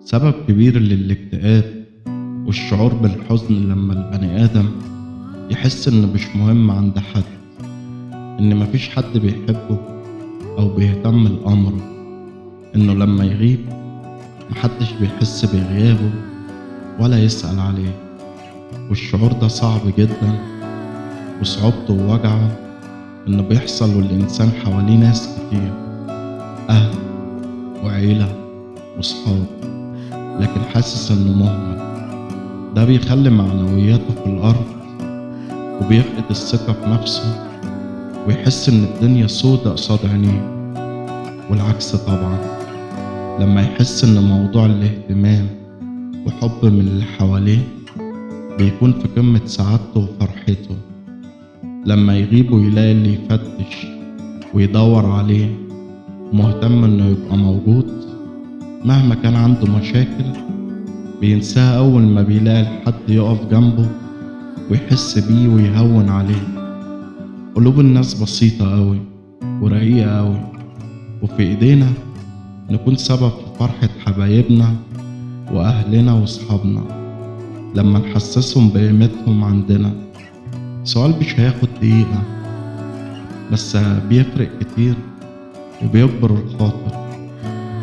سبب كبير للاكتئاب والشعور بالحزن لما البني آدم يحس إنه مش مهم عند حد، إن مفيش حد بيحبه أو بيهتم لأمره، إنه لما يغيب محدش بيحس بغيابه ولا يسأل عليه. والشعور ده صعب جدا، وصعوبته ووجعه إنه بيحصل والإنسان حواليه ناس كتير، أهل وعيلة وصحاب، لكن حاسس إنه مهمل. ده بيخلي معنوياته في الأرض، وبيفقد الثقة في نفسه، ويحس إن الدنيا سودة قصاد عينيه. والعكس طبعا، لما يحس إن موضوع الاهتمام وحب من اللي حواليه بيكون في قمة سعادته وفرحته. لما يغيب ويلاقي اللي يفتش ويدور عليه ومهتم إنه يبقى موجود مهما كان عنده مشاكل، بينساها أول ما بيلاقي حد يقف جنبه ويحس بيه ويهون عليه. قلوب الناس بسيطة أوي ورقيقة أوي، وفي إيدينا نكون سبب في فرحة حبايبنا وأهلنا وصحابنا لما نحسسهم بقيمتهم عندنا. سؤال مش هياخد دقيقة، بس بيفرق كتير وبيكبر الخاطر،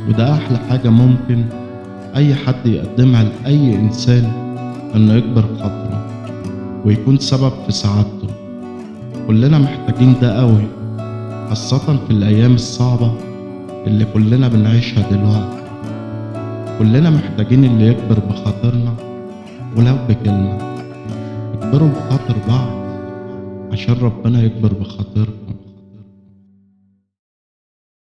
وده أحلى حاجة ممكن أي حد يقدمها لأي إنسان، إنه يكبر خاطره ويكون سبب في سعادته. كلنا محتاجين ده قوي، خاصة في الأيام الصعبة اللي كلنا بنعيشها دلوقتي. كلنا محتاجين اللي يكبر بخاطرنا ولو بكلمة. اكبروا بخاطر بعض عشان ربنا يكبر بخاطركم.